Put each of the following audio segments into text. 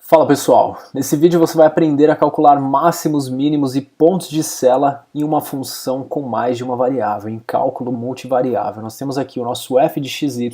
Fala pessoal, nesse vídeo você vai aprender a calcular máximos, mínimos e pontos de sela em uma função com mais de uma variável, em cálculo multivariável. Nós temos aqui o nosso f de xy,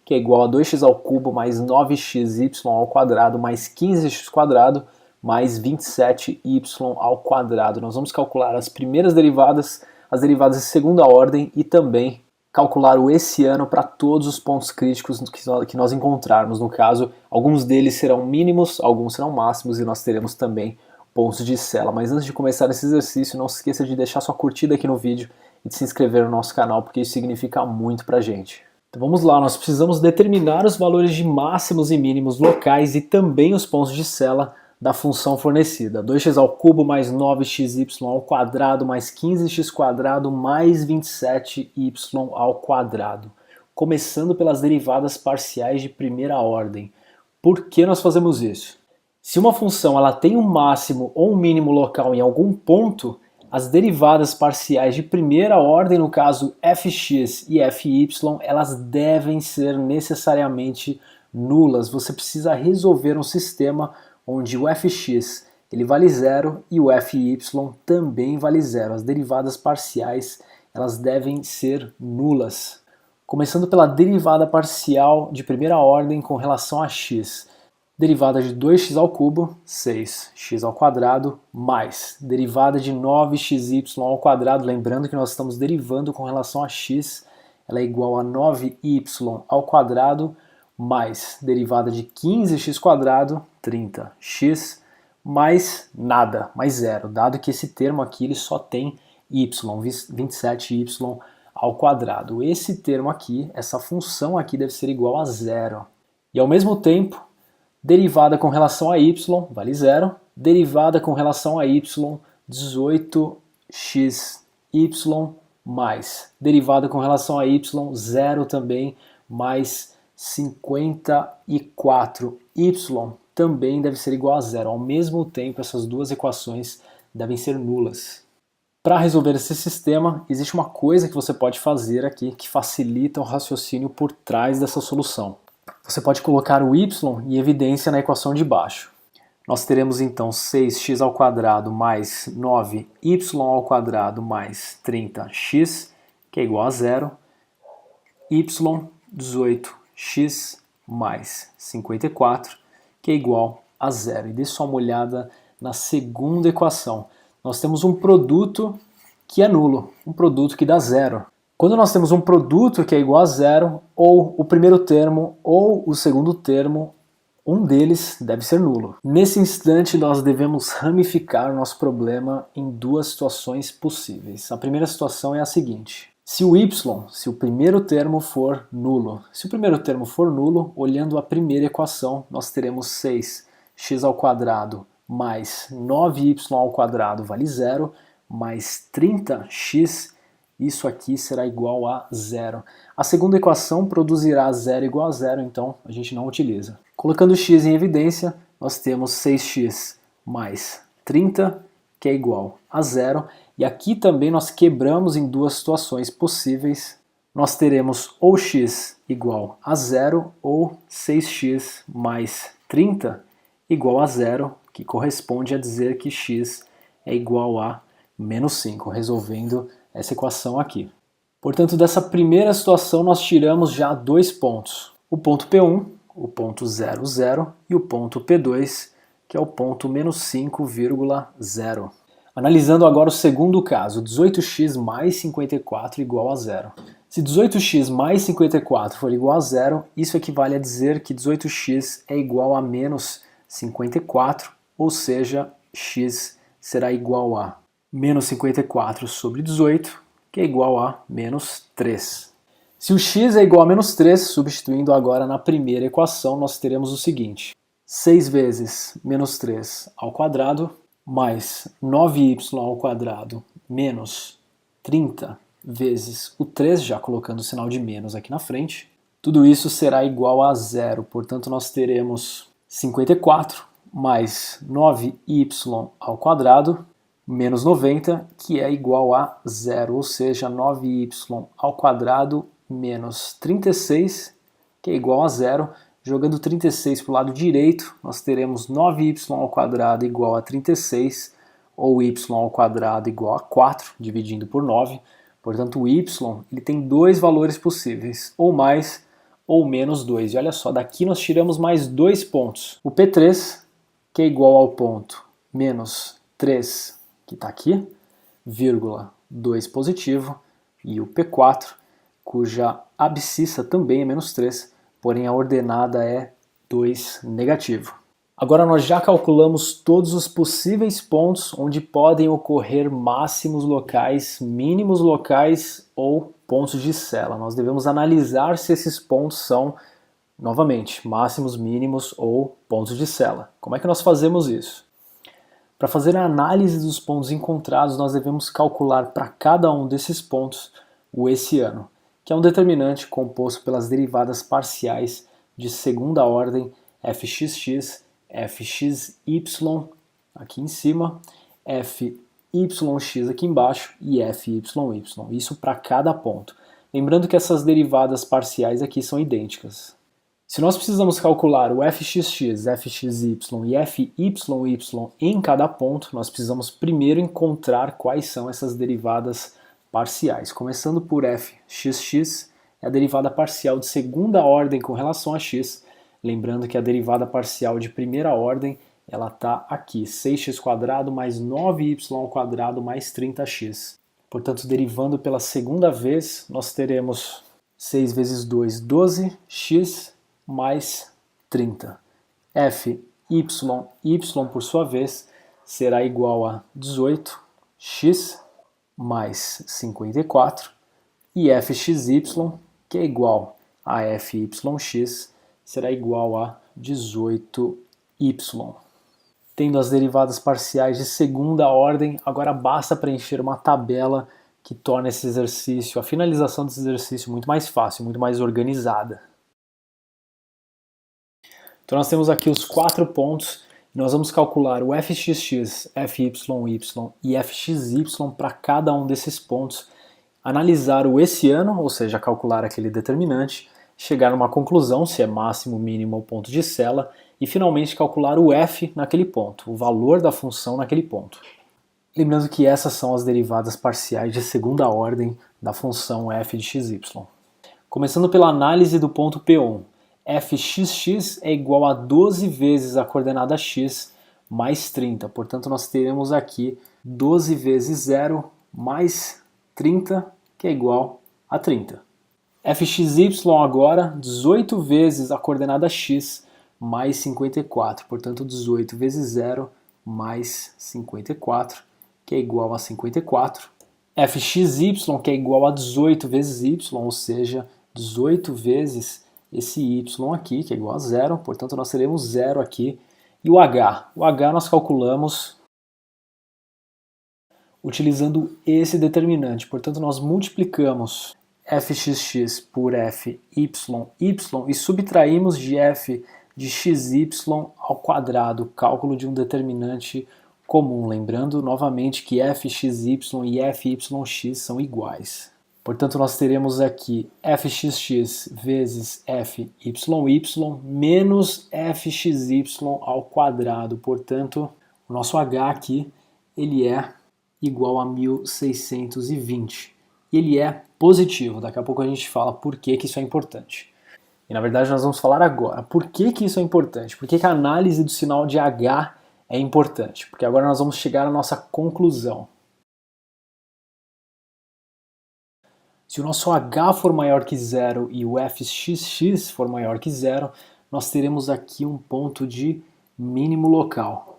que é igual a 2x ao cubo mais 9xy ao quadrado mais 15x quadrado mais 27y ao quadrado. Nós vamos calcular as primeiras derivadas, as derivadas de segunda ordem e também calcular o hessiano para todos os pontos críticos que nós encontrarmos. No caso, alguns deles serão mínimos, alguns serão máximos e nós teremos também pontos de sela. Mas antes de começar esse exercício, não se esqueça de deixar sua curtida aqui no vídeo e de se inscrever no nosso canal, porque isso significa muito pra gente. Então vamos lá, nós precisamos determinar os valores de máximos e mínimos locais e também os pontos de sela da função fornecida. 2x ao cubo mais 9xy ao quadrado mais 15x quadrado mais 27y ao quadrado. Começando pelas derivadas parciais de primeira ordem. Por que nós fazemos isso? Se uma função ela tem um máximo ou um mínimo local em algum ponto, as derivadas parciais de primeira ordem, no caso fx e fy, elas devem ser necessariamente nulas. Você precisa resolver um sistema onde o fx ele vale zero e o fy também vale zero. As derivadas parciais elas devem ser nulas. Começando pela derivada parcial de primeira ordem com relação a x. Derivada de 2x ao cubo, 6x ao quadrado, mais derivada de 9xy ao quadrado, lembrando que nós estamos derivando com relação a x, ela é igual a 9y ao quadrado, mais derivada de 15x quadrado, 30x, mais nada, mais zero, dado que esse termo aqui ele só tem y, 27y ao quadrado. Esse termo aqui, essa função aqui deve ser igual a zero. E ao mesmo tempo, derivada com relação a y vale zero, derivada com relação a y, 18xy mais derivada com relação a y, zero também, mais 54y também deve ser igual a zero. Ao mesmo tempo, essas duas equações devem ser nulas. Para resolver esse sistema, existe uma coisa que você pode fazer aqui que facilita o raciocínio por trás dessa solução. Você pode colocar o y em evidência na equação de baixo. Nós teremos então 6x ao quadrado mais 9y ao quadrado mais 30x, que é igual a zero, y 18x mais 54, que é igual a zero. E dê só uma olhada na segunda equação. Nós temos um produto que é nulo, um produto que dá zero. Quando nós temos um produto que é igual a zero, ou o primeiro termo ou o segundo termo, um deles deve ser nulo. Nesse instante, nós devemos ramificar o nosso problema em duas situações possíveis. A primeira situação é a seguinte. Se o y, se o primeiro termo for nulo, olhando a primeira equação, nós teremos 6x ao quadrado mais 9y ao quadrado vale zero, mais 30x, isso aqui será igual a zero. A segunda equação produzirá zero igual a zero, então a gente não utiliza. Colocando x em evidência, nós temos 6x mais 30, que é igual a zero. E aqui também nós quebramos em duas situações possíveis. Nós teremos ou x igual a zero ou 6x mais 30 igual a zero, que corresponde a dizer que x é igual a menos 5, resolvendo essa equação aqui. Portanto, dessa primeira situação nós tiramos já dois pontos. O ponto P1, o ponto 0, 0, e o ponto P2, que é o ponto menos 5,0. Analisando agora o segundo caso, 18x mais 54 igual a zero. Se 18x mais 54 for igual a zero, isso equivale a dizer que 18x é igual a menos 54, ou seja, x será igual a menos 54 sobre 18, que é igual a menos 3. Se o x é igual a menos 3, substituindo agora na primeira equação, nós teremos o seguinte. 6 vezes menos 3 ao quadrado, mais 9y ao quadrado, menos 30 vezes o 3, já colocando o sinal de menos aqui na frente. Tudo isso será igual a zero, portanto nós teremos 54 mais 9y ao quadrado, menos 90, que é igual a zero, ou seja, 9y ao quadrado menos 36, que é igual a zero. Jogando 36 para o lado direito, nós teremos 9y² igual a 36, ou y² igual a 4, dividindo por 9. Portanto, o y ele tem dois valores possíveis, ou mais ou menos 2. E olha só, daqui nós tiramos mais 2 pontos. O P3, que é igual ao ponto menos 3, que está aqui, vírgula 2 positivo, e o P4, cuja abscissa também é menos 3, porém a ordenada é 2 negativo. Agora nós já calculamos todos os possíveis pontos onde podem ocorrer máximos locais, mínimos locais ou pontos de sela. Nós devemos analisar se esses pontos são, novamente, máximos, mínimos ou pontos de sela. Como é que nós fazemos isso? Para fazer a análise dos pontos encontrados, nós devemos calcular para cada um desses pontos o hessiano, que é um determinante composto pelas derivadas parciais de segunda ordem fxx, fxy aqui em cima, fyx aqui embaixo e fyi. Isso para cada ponto. Lembrando que essas derivadas parciais aqui são idênticas. Se nós precisamos calcular o fxx, fxy e fyi em cada ponto, nós precisamos primeiro encontrar quais são essas derivadas parciais. Começando por fxx, é a derivada parcial de segunda ordem com relação a x. Lembrando que a derivada parcial de primeira ordem, ela está aqui, 6x² mais 9y² mais 30x. Portanto, derivando pela segunda vez, nós teremos 6 vezes 2, 12x mais 30. Fy, por sua vez, será igual a 18x mais 54. E fxy, que é igual a fyx, será igual a 18y. Tendo as derivadas parciais de segunda ordem, agora basta preencher uma tabela que torna esse exercício, a finalização desse exercício muito mais fácil, muito mais organizada. Então nós temos aqui os 4 pontos, e nós vamos calcular o fxx, fyi e fxy para cada um desses pontos, analisar o hessiano, ou seja, calcular aquele determinante, chegar a uma conclusão, se é máximo, mínimo ou ponto de sela, e finalmente calcular o f naquele ponto, o valor da função naquele ponto. Lembrando que essas são as derivadas parciais de segunda ordem da função f de xy. Começando pela análise do ponto P1, fxx é igual a 12 vezes a coordenada x mais 30, portanto nós teremos aqui 12 vezes 0 mais 30, que é igual a 30. Fxy agora, 18 vezes a coordenada x mais 54, portanto 18 vezes 0 mais 54, que é igual a 54. Fxy, que é igual a 18 vezes y, ou seja, 18 vezes esse y aqui, que é igual a 0, portanto nós teremos 0 aqui. E o h? O h nós calculamos utilizando esse determinante, portanto nós multiplicamos fxx por fyi e subtraímos de f de xy ao quadrado, cálculo de um determinante comum. Lembrando novamente que fxy e fyx são iguais. Portanto, nós teremos aqui fxx vezes fyi menos fxy ao quadrado. Portanto, o nosso h aqui ele é igual a 1620. E ele é positivo. Daqui a pouco a gente fala por que isso é importante. E na verdade nós vamos falar agora por que isso é importante, por que a análise do sinal de H é importante, porque agora nós vamos chegar à nossa conclusão. Se o nosso H for maior que 0 e o fxx for maior que 0, nós teremos aqui um ponto de mínimo local.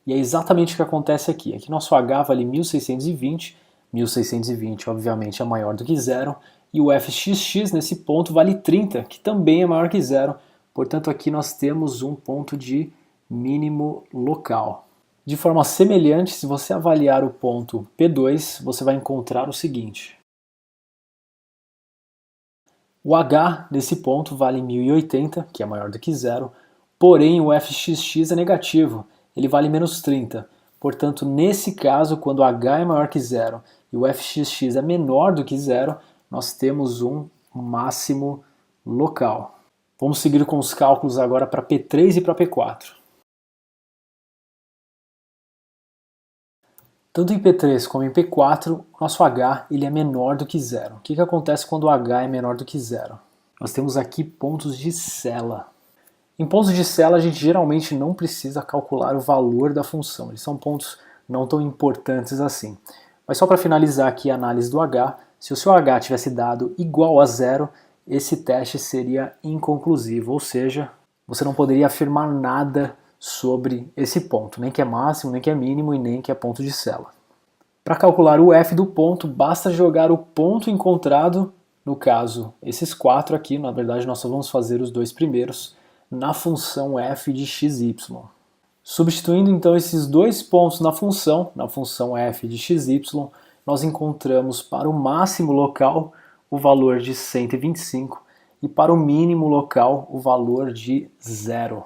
E é exatamente o que acontece aqui. Aqui nosso H vale 1620, 1620 obviamente é maior do que 0, e o fxx nesse ponto vale 30, que também é maior que 0, portanto aqui nós temos um ponto de mínimo local. De forma semelhante, se você avaliar o ponto P2, você vai encontrar o seguinte. O H nesse ponto vale 1080, que é maior do que 0, porém o fxx é negativo, ele vale menos 30. Portanto, nesse caso, quando H é maior que 0 e o fxx é menor do que 0, nós temos um máximo local. Vamos seguir com os cálculos agora para P3 e para P4. Tanto em P3 como em P4, o nosso H ele é menor do que zero. O que acontece quando o H é menor do que zero? Nós temos aqui pontos de Cella. Em pontos de Cella, a gente geralmente não precisa calcular o valor da função. Eles são pontos não tão importantes assim. Mas só para finalizar aqui a análise do H, se o seu H tivesse dado igual a zero, esse teste seria inconclusivo, ou seja, você não poderia afirmar nada sobre esse ponto, nem que é máximo, nem que é mínimo e nem que é ponto de Cella. Para calcular o f do ponto, basta jogar o ponto encontrado, no caso, esses 4 aqui, na verdade nós só vamos fazer os 2 primeiros, na função f de xy. Substituindo então esses 2 pontos na função f de xy, nós encontramos para o máximo local o valor de 125 e para o mínimo local o valor de 0.